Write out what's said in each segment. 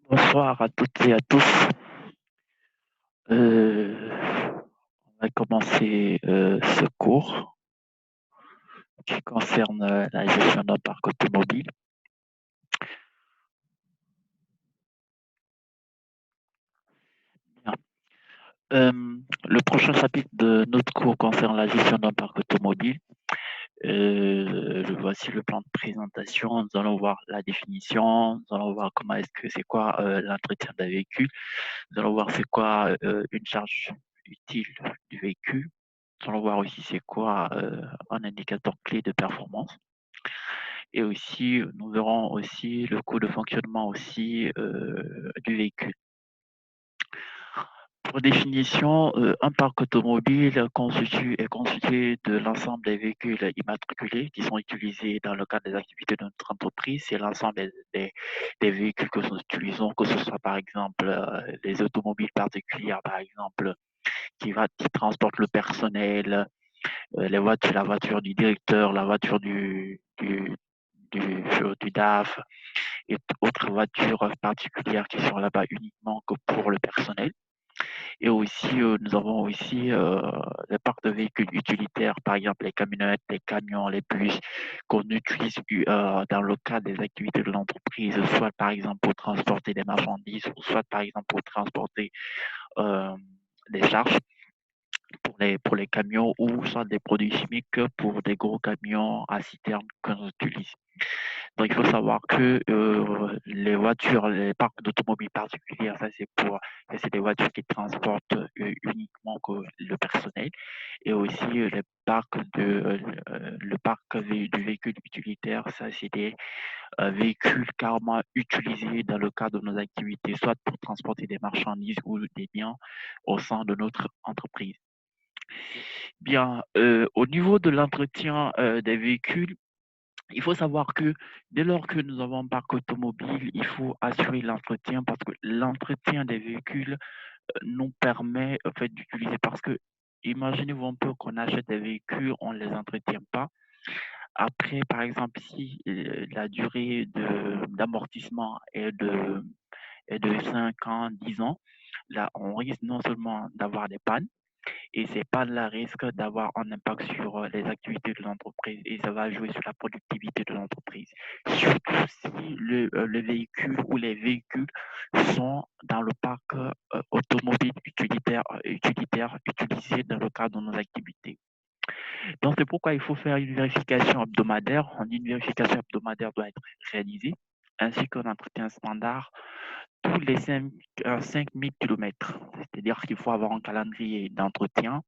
Bonsoir à toutes et à tous. On va commencer ce cours qui concerne la gestion d'un parc automobile. Bien. Le prochain chapitre de notre cours concerne la gestion d'un parc automobile. Voici le plan de présentation. Nous allons voir la définition. Nous allons voir comment est-ce que c'est quoi l'entretien d'un véhicule. Nous allons voir c'est quoi une charge utile du véhicule. Nous allons voir aussi c'est quoi un indicateur clé de performance. Et aussi, nous verrons aussi le coût de fonctionnement aussi du véhicule. Pour définition, un parc automobile est constitué de l'ensemble des véhicules immatriculés qui sont utilisés dans le cadre des activités de notre entreprise. C'est l'ensemble des véhicules que nous utilisons, que ce soit par exemple les automobiles particulières, par exemple, qui transportent le personnel, la voiture du directeur, la voiture du DAF et autres voitures particulières qui sont là-bas uniquement que pour le personnel. Et aussi, nous avons aussi les parcs de véhicules utilitaires, par exemple les camionnettes, les camions, les bus, qu'on utilise dans le cadre des activités de l'entreprise, soit par exemple pour transporter des marchandises, ou soit par exemple pour transporter euh, des charges pour les camions, ou soit des produits chimiques pour des gros camions à citerne que nous utilisons. Donc, il faut savoir que les voitures, les parcs d'automobiles particuliers, c'est des voitures qui transportent uniquement que le personnel, et aussi le parc du véhicule utilitaire, ça, c'est des véhicules carrément utilisés dans le cadre de nos activités, soit pour transporter des marchandises ou des biens au sein de notre entreprise. Bien, au niveau de l'entretien des véhicules, il faut savoir que dès lors que nous avons un parc automobile, il faut assurer l'entretien parce que l'entretien des véhicules nous permet en fait d'utiliser parce que imaginez-vous un peu qu'on achète des véhicules, on ne les entretient pas. Après, par exemple, si la durée d'amortissement est de 5 ans, 10 ans, là, on risque non seulement d'avoir des pannes, et ces pannes-là risquent d'avoir un impact sur les activités de l'entreprise et ça va jouer sur la productivité de l'entreprise. Surtout si le véhicule ou les véhicules sont dans le parc automobile utilitaire utilisé dans le cadre de nos activités. Donc, c'est pourquoi il faut faire une vérification hebdomadaire. On dit une vérification hebdomadaire doit être réalisée, ainsi qu'un entretien standard tous les 5000 km. C'est-à-dire qu'il faut avoir un calendrier d'entretien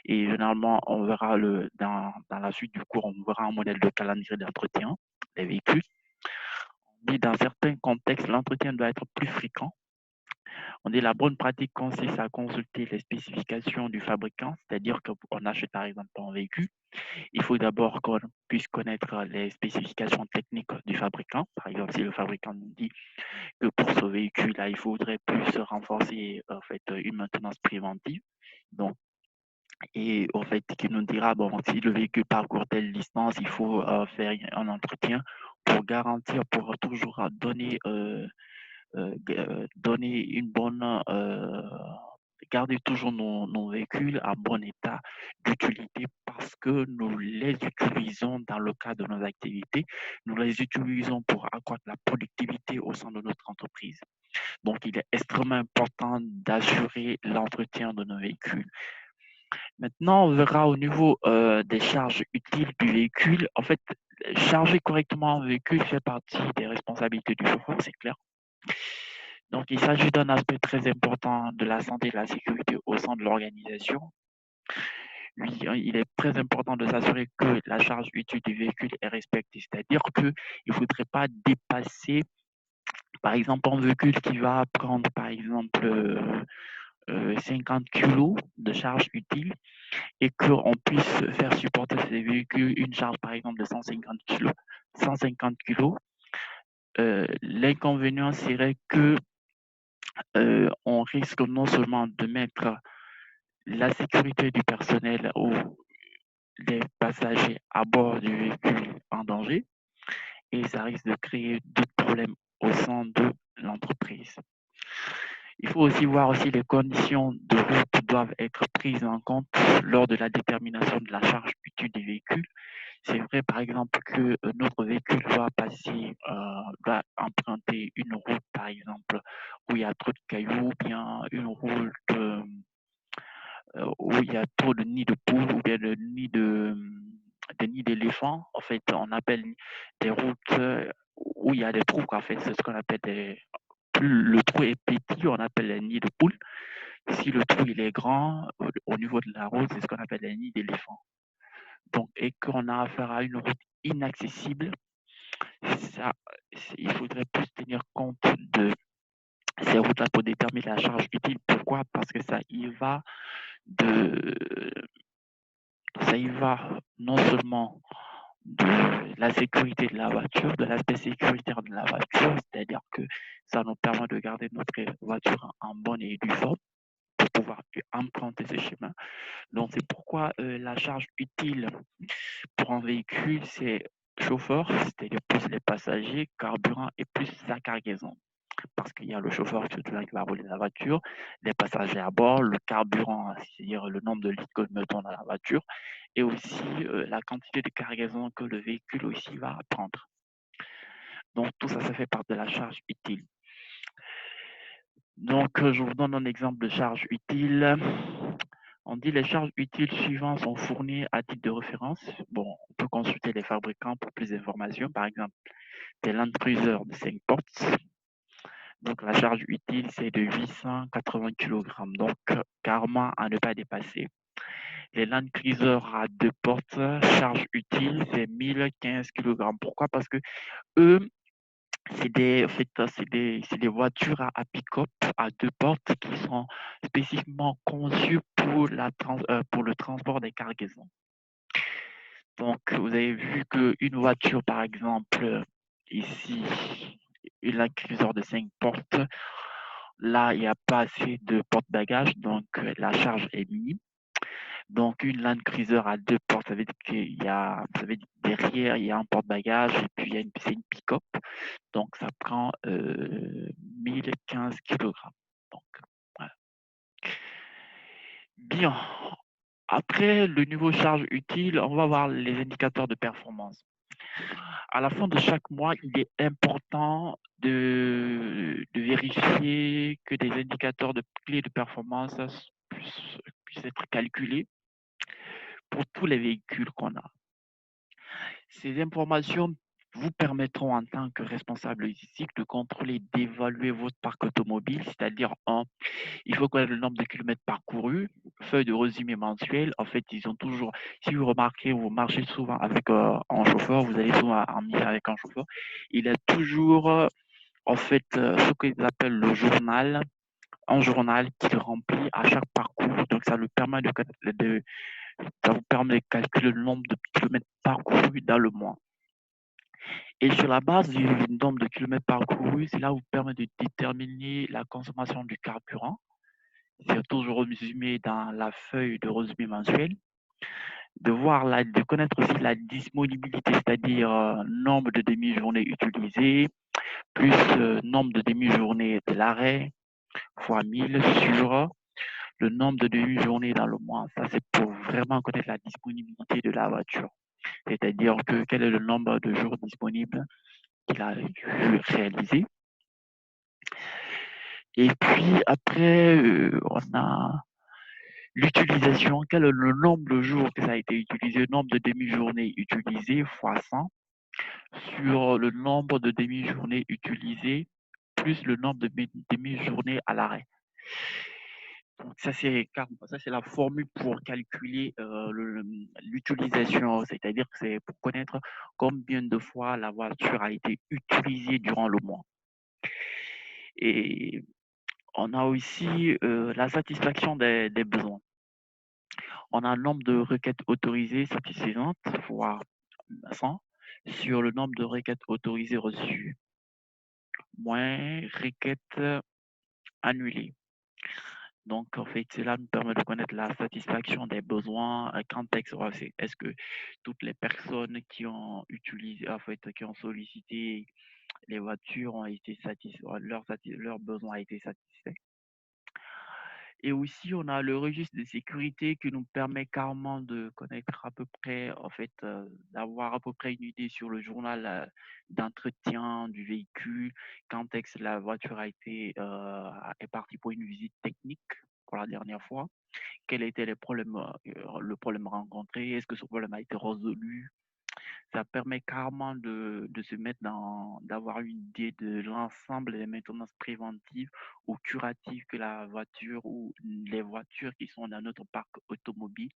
et généralement, on verra dans la suite du cours, on verra un modèle de calendrier d'entretien des véhicules. On dit dans certains contextes, l'entretien doit être plus fréquent. On dit la bonne pratique consiste à consulter les spécifications du fabricant, c'est-à-dire qu'on achète par exemple un véhicule. Il faut d'abord qu'on puisse connaître les spécifications techniques du fabricant. Par exemple, si le fabricant nous dit que pour ce véhicule-là, il faudrait plus renforcer en fait, une maintenance préventive. Donc, et en fait, qui nous dira, bon, si le véhicule parcourt telle distance, il faut faire un entretien pour garantir, pour toujours donner une bonne, garder toujours nos véhicules en bon état d'utilité parce que nous les utilisons dans le cadre de nos activités, nous les utilisons pour accroître la productivité au sein de notre entreprise. Donc, il est extrêmement important d'assurer l'entretien de nos véhicules. Maintenant, on verra au niveau des charges utiles du véhicule. En fait, charger correctement un véhicule fait partie des responsabilités du chauffeur, c'est clair. Donc, il s'agit d'un aspect très important de la santé et de la sécurité au sein de l'organisation. Oui, il est très important de s'assurer que la charge utile du véhicule est respectée, c'est-à-dire qu'il ne faudrait pas dépasser, par exemple, un véhicule qui va prendre, par exemple, 50 kilos de charge utile et qu'on puisse faire supporter ces véhicules une charge, par exemple, de 150 kilos. 150 kilos. L'inconvénient serait que on risque non seulement de mettre la sécurité du personnel ou des passagers à bord du véhicule en danger et ça risque de créer d'autres problèmes au sein de l'entreprise. Il faut aussi voir aussi les conditions de route doivent être prises en compte lors de la détermination de la charge utile des véhicules. C'est vrai, par exemple, que notre véhicule doit emprunter une route, par exemple, où il y a trop de cailloux, ou bien une route où il y a trop de nids de poules, ou bien des nids d'éléphants. En fait, on appelle des routes où il y a des trous, en fait. C'est ce qu'on appelle des. Plus le trou est petit, on appelle les nids de poules. Si le trou il est grand, au niveau de la route, c'est ce qu'on appelle les nids d'éléphants. Donc, et qu'on a affaire à une route inaccessible, ça, il faudrait plus tenir compte de ces routes-là pour déterminer la charge utile. Pourquoi? Parce que de, ça y va non seulement de la sécurité de la voiture, de l'aspect sécuritaire de la voiture, c'est-à-dire que ça nous permet de garder notre voiture en bonne et due forme pour pouvoir emprunter ce chemin. Donc, c'est pourquoi la charge utile pour un véhicule, c'est chauffeur, c'est-à-dire plus les passagers, carburant et plus sa cargaison. Parce qu'il y a le chauffeur qui va rouler la voiture, les passagers à bord, le carburant, c'est-à-dire le nombre de litres que nous mettons dans la voiture, et aussi la quantité de cargaison que le véhicule aussi va prendre. Donc tout ça, ça fait partie de la charge utile. Donc je vous donne un exemple de charge utile. On dit les charges utiles suivantes sont fournies à titre de référence. Bon, on peut consulter les fabricants pour plus d'informations. Par exemple, des Land Cruiser de 5 portes. Donc la charge utile, c'est de 880 kg. Donc carrément à ne pas dépasser. Les Land Cruiser à 2 portes, charge utile, c'est 1015 kg. Pourquoi? Parce que eux, en fait, c'est des voitures à pick-up à 2 portes qui sont spécifiquement conçues pour le transport des cargaisons. Donc, vous avez vu qu'une voiture, par exemple, ici, une Land Cruiser de 5 portes, là, il n'y a pas assez de porte-bagages, donc la charge est minime. Donc, une Land Cruiser à 2 portes, ça veut dire ça veut dire derrière, il y a un porte-bagages et puis c'est une pick-up. Donc, ça prend 1015 kg. Donc, voilà. Bien. Après le niveau charge utile, on va voir les indicateurs de performance. À la fin de chaque mois, il est important de vérifier que des indicateurs de clés de performance puissent être calculés pour tous les véhicules qu'on a. Ces informations vous permettront en tant que responsable logistique de contrôler, d'évaluer votre parc automobile, c'est-à-dire il faut connaître le nombre de kilomètres parcourus, feuille de résumé mensuel. En fait, ils ont toujours, si vous remarquez, vous marchez souvent avec un chauffeur, vous allez souvent en mission avec un chauffeur, il a toujours, en fait, ce qu'ils appellent le journal, un journal qu'il remplit à chaque parcours. Donc, ça lui permet ça vous permet de calculer le nombre de kilomètres parcourus dans le mois. Et sur la base du nombre de kilomètres parcourus, c'est là où vous permet de déterminer la consommation du carburant. C'est toujours résumé dans la feuille de résumé mensuel. De connaître aussi la disponibilité, c'est-à-dire nombre de demi-journées utilisées, plus nombre de demi-journées de l'arrêt, fois 1000 sur le nombre de demi-journées dans le mois. Ça, c'est pour vraiment connaître la disponibilité de la voiture. C'est-à-dire que quel est le nombre de jours disponibles qu'il a dû réaliser. Et puis après, on a l'utilisation, quel est le nombre de jours que ça a été utilisé, le nombre de demi-journées utilisées fois 100 sur le nombre de demi-journées utilisées plus le nombre de demi-journées à l'arrêt. Donc ça c'est la formule pour calculer l'utilisation, c'est-à-dire que c'est pour connaître combien de fois la voiture a été utilisée durant le mois. Et on a aussi la satisfaction des besoins. On a le nombre de requêtes autorisées satisfaisantes, voire 100, sur le nombre de requêtes autorisées reçues, moins requêtes annulées. Donc, en fait, cela nous permet de connaître la satisfaction des besoins. Est-ce que toutes les personnes qui ont utilisé, en fait, qui ont sollicité les voitures ont été satisfaits, leurs besoins ont été satisfaits. Et aussi, on a le registre de sécurité qui nous permet carrément de connaître à peu près, en fait, d'avoir à peu près une idée sur le journal d'entretien du véhicule, quand est-ce que la voiture est partie pour une visite technique pour la dernière fois, quels étaient le problème rencontré, est-ce que ce problème a été résolu. Ça permet carrément de se mettre d'avoir une idée de l'ensemble des maintenances préventives ou curatives que la voiture ou les voitures qui sont dans notre parc automobile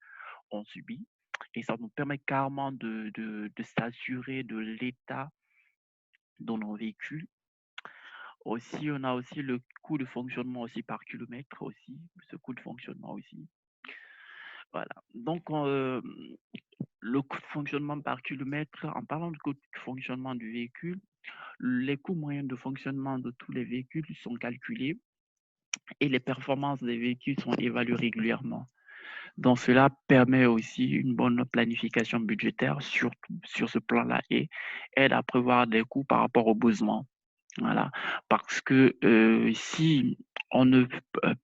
ont subi. Et ça nous permet carrément de s'assurer de l'état de nos véhicules. Aussi, on a aussi le coût de fonctionnement aussi par kilomètre aussi, ce coût de fonctionnement aussi. Voilà. Donc, le coût de fonctionnement par kilomètre, en parlant du coût de fonctionnement du véhicule, les coûts moyens de fonctionnement de tous les véhicules sont calculés et les performances des véhicules sont évaluées régulièrement. Donc, cela permet aussi une bonne planification budgétaire, surtout sur ce plan-là, et aide à prévoir des coûts par rapport aux besoins. Voilà. Parce que si on ne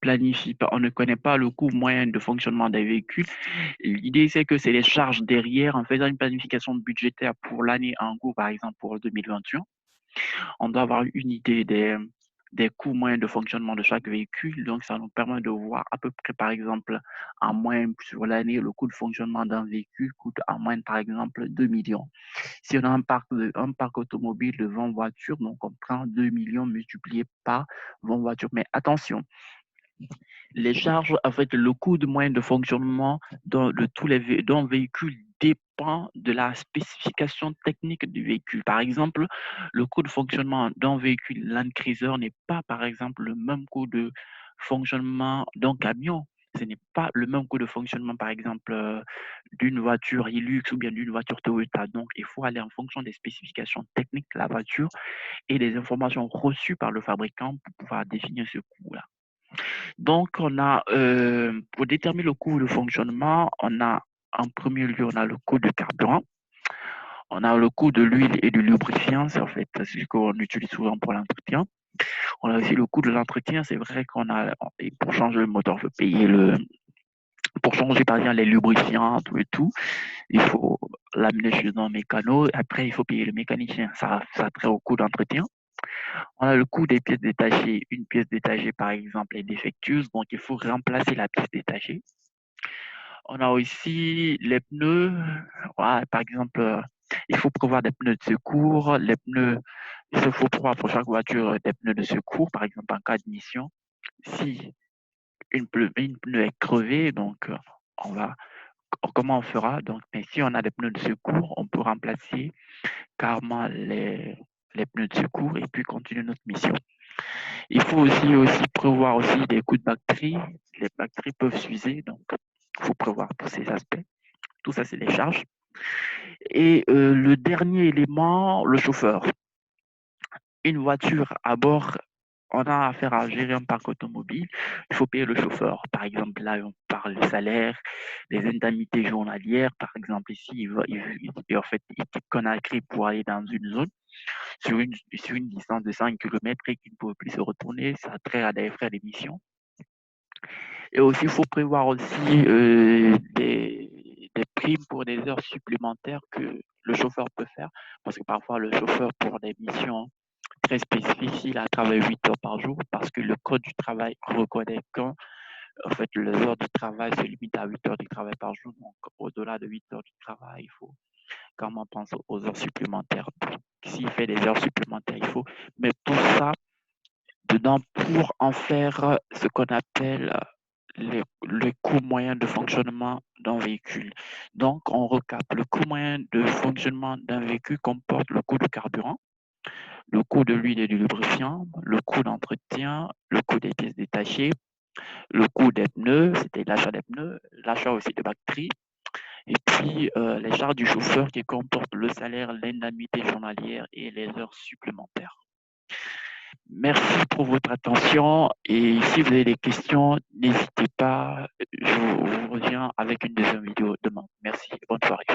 planifie pas, on ne connaît pas le coût moyen de fonctionnement des véhicules, l'idée c'est que c'est les charges derrière, en faisant une planification budgétaire pour l'année en cours, par exemple pour 2021, on doit avoir une idée des coûts moyens de fonctionnement de chaque véhicule. Donc, ça nous permet de voir à peu près, par exemple, en moyenne sur l'année, le coût de fonctionnement d'un véhicule coûte en moyenne, par exemple, 2 millions. Si on a un parc automobile de 20 voitures, donc on prend 2 millions multiplié par 20 voitures. Mais attention, les charges, en fait, le coût de moyen de fonctionnement d'un véhicule dépend de la spécification technique du véhicule. Par exemple, le coût de fonctionnement d'un véhicule Land Cruiser n'est pas, par exemple, le même coût de fonctionnement d'un camion. Ce n'est pas le même coût de fonctionnement, par exemple, d'une voiture Hilux ou bien d'une voiture Toyota. Donc, il faut aller en fonction des spécifications techniques de la voiture et des informations reçues par le fabricant pour pouvoir définir ce coût-là. Donc, pour déterminer le coût de fonctionnement, on a en premier lieu, on a le coût du carburant, on a le coût de l'huile et du lubrifiant, c'est en fait ce qu'on utilise souvent pour l'entretien. On a aussi le coût de l'entretien, c'est vrai et pour changer le moteur, il faut payer pour changer par exemple les lubrifiants, tout et tout, il faut l'amener chez un mécano, après il faut payer le mécanicien, ça a trait au coût d'entretien. On a le coût des pièces détachées. Une pièce détachée, par exemple, est défectueuse, donc il faut remplacer la pièce détachée. On a aussi les pneus. Ouais, par exemple, il faut prévoir des pneus de secours. Il faut prévoir pour chaque voiture des pneus de secours, par exemple, en cas de mission. Si une pneu est crevée, donc on va, comment on fera? Donc, mais si on a des pneus de secours, on peut remplacer carrément les pneus de secours et puis continuer notre mission. Il faut aussi prévoir aussi des coûts de batterie. Les batteries peuvent s'user, donc il faut prévoir tous ces aspects. Tout ça, c'est les charges. Et le dernier élément, le chauffeur. Une voiture à bord, on a affaire à gérer un parc automobile, il faut payer le chauffeur. Par exemple, là, on parle du salaire, des indemnités journalières. Par exemple, ici, en fait, il quitte Conakry pour aller dans une zone sur une distance de 5 km et qu'il ne peut plus se retourner, ça a trait à des frais d'émission. Et aussi, il faut prévoir aussi des primes pour des heures supplémentaires que le chauffeur peut faire, parce que parfois le chauffeur, pour des missions très spécifiques, il a travaillé 8 heures par jour, parce que le code du travail reconnaît qu'en fait, les heures du travail se limitent à 8 heures de travail par jour. Donc, au-delà de 8 heures du travail, il faut quand même penser aux heures supplémentaires. S'il fait des heures supplémentaires, il faut mettre tout ça dedans pour en faire ce qu'on appelle le coût moyen de fonctionnement d'un véhicule. Donc, on recap. Le coût moyen de fonctionnement d'un véhicule comporte le coût du carburant, le coût de l'huile et du lubrifiant, le coût d'entretien, le coût des pièces détachées, le coût des pneus, c'était l'achat des pneus, l'achat aussi de batteries, et puis les charges du chauffeur qui comportent le salaire, l'indemnité journalière et les heures supplémentaires. Merci pour votre attention et si vous avez des questions, n'hésitez pas, je vous reviens avec une deuxième vidéo demain. Merci, bonne soirée.